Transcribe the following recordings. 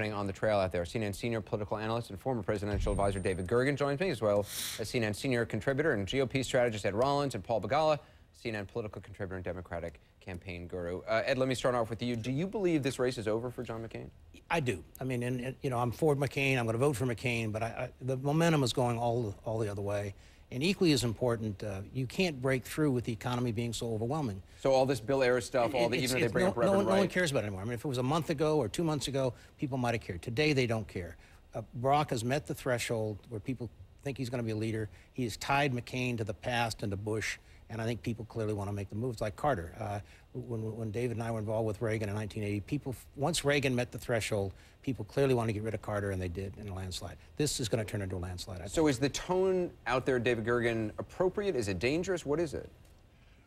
On the trail out there. CNN senior political analyst and former presidential advisor David Gergen joins me, as well as CNN senior contributor and GOP strategist Ed Rollins, and Paul Begala, CNN political contributor and Democratic campaign guru. Ed, let me start off with you. Do you believe this race is over for John McCain? I do. I mean, I'm for McCain. I'm going to vote for McCain, but the momentum is going all the other way. And equally as important, you can't break through with the economy being so overwhelming. So all this Bill Ayers stuff, even if they bring up Reverend Wright. No one cares about it anymore. I mean, if it was a month ago or 2 months ago, people might have cared. Today, they don't care. Barack has met the threshold where people think he's going to be a leader. He has tied McCain to the past and to Bush, and I think people clearly want to make the moves like Carter. When David and I were involved with Reagan in 1980, once Reagan met the threshold, people clearly wanted to get rid of Carter, and they did in a landslide. This is going to turn into a landslide. So is the tone out there, David Gergen, appropriate? Is it dangerous? What is it?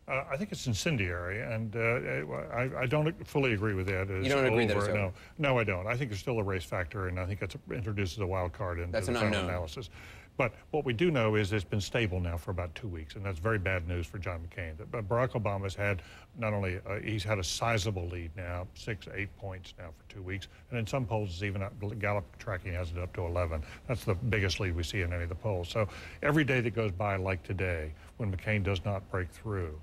I think it's incendiary, and I don't fully agree with that. You don't agree that it's over? No, I don't. I think there's still a race factor, and I think it introduces a wild card into the final analysis. But what we do know is it's been stable now for about 2 weeks, and that's very bad news for John McCain. But Barack Obama's had not only, he's had a sizable lead now, 6, 8 points now for 2 weeks, and in some polls it's even up, Gallup tracking has it up to 11. That's the biggest lead we see in any of the polls. So every day that goes by like today, when McCain does not break through,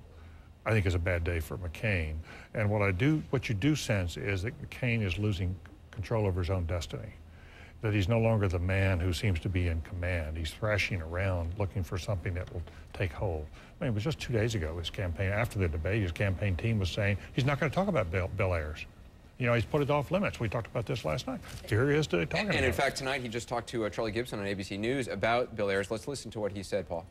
I think is a bad day for McCain. And what you do sense is that McCain is losing control over his own destiny. That he's no longer the man who seems to be in command. He's thrashing around looking for something that will take hold. I mean, it was just 2 days ago, his campaign, after the debate, his campaign team was saying he's not going to talk about Bill Ayers. You know, he's put it off limits. We talked about this last night. Here he is talking about it. And in fact, tonight he just talked to Charlie Gibson on ABC News about Bill Ayers. Let's listen to what he said, Paul.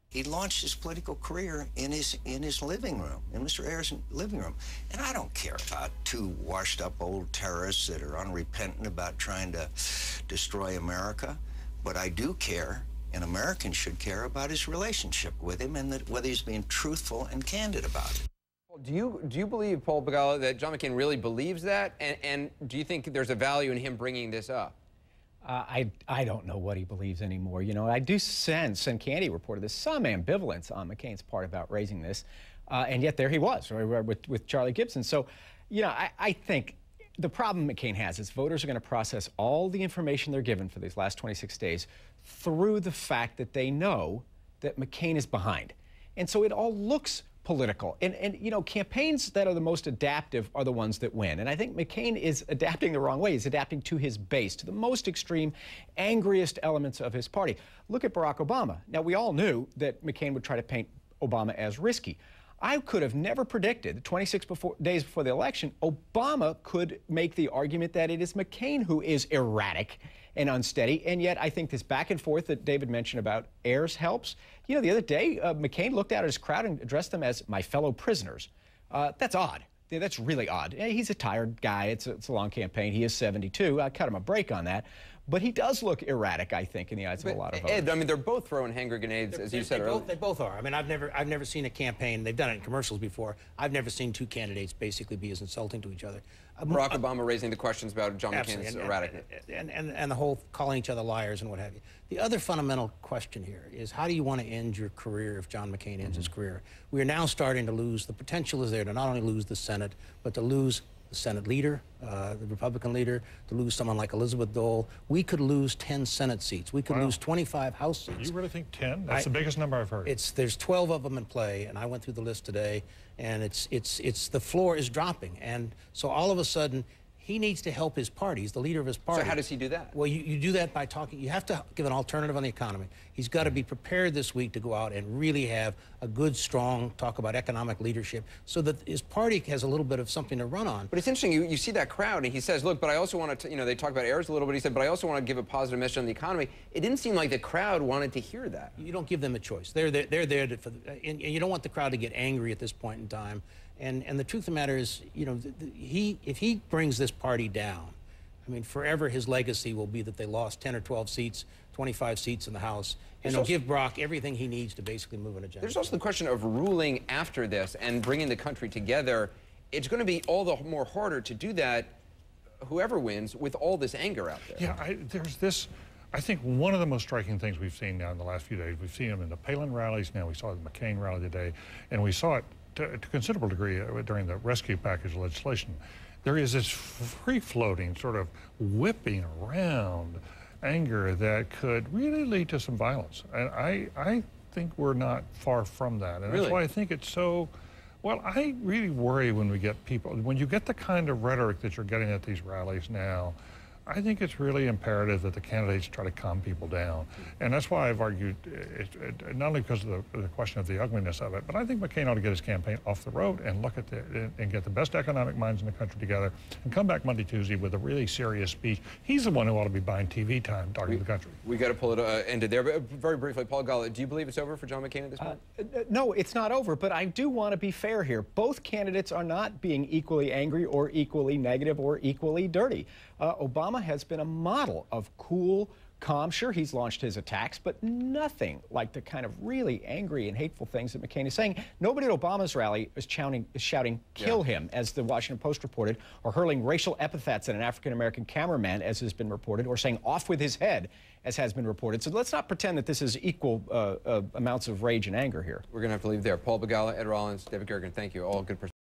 He launched his political career in his living room, in Mr. Ayers' living room. And I don't care about two washed-up old terrorists that are unrepentant about trying to destroy America. But I do care, and Americans should care, about his relationship with him and whether he's being truthful and candid about it. Do you believe, Paul Begala, that John McCain really believes that? And do you think there's a value in him bringing this up? I don't know what he believes anymore. You know, I do sense, and Candy reported this, some ambivalence on McCain's part about raising this, and yet there he was with Charlie Gibson. So, you know, I think the problem McCain has is voters are going to process all the information they're given for these last 26 days through the fact that they know that McCain is behind. And so it all looks political. And you know, campaigns that are the most adaptive are the ones that win. And I think McCain is adapting the wrong way. He's adapting to his base, to the most extreme, angriest elements of his party. Look at Barack Obama. Now, we all knew that McCain would try to paint Obama as risky. I could have never predicted, 26 days before the election, Obama could make the argument that it is McCain who is erratic and unsteady. And yet I think this back and forth that David mentioned about Ayers helps. You know, the other day, McCain looked out at his crowd and addressed them as my fellow prisoners. That's odd. That's really odd. He's a tired guy. It's a long campaign. He is 72. I cut him a break on that. But he does look erratic, I think, in the eyes of a lot of voters. Ed, I mean, they're both throwing hand grenades, as you said earlier. They both are. I mean, I've never seen a campaign. They've done it in commercials before. I've never seen two candidates basically be as insulting to each other. Barack Obama raising the questions about John McCain's erraticness. And the whole calling each other liars and what have you. The other fundamental question here is, how do you want to end your career if John McCain ends his career? We are now starting to lose. The potential is there to not only lose the Senate, but to lose the Senate leader, the Republican leader, to lose someone like Elizabeth Dole. We could lose 10 Senate seats. We could lose 25 House seats. You really think 10? That's the biggest number I've heard. There's 12 of them in play, and I went through the list today, and the floor is dropping. And so all of a sudden, he needs to help his party. He's the leader of his party. So how does he do that? Well, you do that by talking. You have to give an alternative on the economy. He's got to be prepared this week to go out and really have a good, strong talk about economic leadership so that his party has a little bit of something to run on. But it's interesting. You see that crowd, and he says, look, but I also want to, you know, they talk about Ayers a little bit. He said, but I also want to give a positive message on the economy. It didn't seem like the crowd wanted to hear that. You don't give them a choice. They're there and you don't want the crowd to get angry at this point in time. And the truth of the matter is, you know, if he brings this party down, I mean, forever his legacy will be that they lost 10 or 12 seats, 25 seats in the House, and they'll give Barack everything he needs to basically move an agenda. There's also the question of ruling after this and bringing the country together. It's going to be all the more harder to do that, whoever wins, with all this anger out there. Yeah, there's this. I think one of the most striking things we've seen now in the last few days, we've seen him in the Palin rallies, now we saw the McCain rally today, and we saw it to a considerable degree during the rescue package legislation, there is this free-floating sort of whipping around anger that could really lead to some violence. And I think we're not far from that. And that's why I think it's so, well, I really worry when we get people, when you get the kind of rhetoric that you're getting at these rallies now, I think it's really imperative that the candidates try to calm people down. And that's why I've argued, not only because of the question of the ugliness of it, but I think McCain ought to get his campaign off the road and look at and get the best economic minds in the country together and come back Monday, Tuesday with a really serious speech. He's the one who ought to be buying TV time talking to the country. We got to pull it ended there. But very briefly, Paul Begala, do you believe it's over for John McCain at this point? No, it's not over, but I do want to be fair here. Both candidates are not being equally angry or equally negative or equally dirty. Obama has been a model of cool, calm. Sure, he's launched his attacks, but nothing like the kind of really angry and hateful things that McCain is saying. Nobody at Obama's rally is shouting kill him, as the Washington Post reported, or hurling racial epithets at an African-American cameraman, as has been reported, or saying off with his head, as has been reported. So let's not pretend that this is equal amounts of rage and anger here. We're going to have to leave there. Paul Begala, Ed Rollins, David Gergen, thank you. All good perspectives.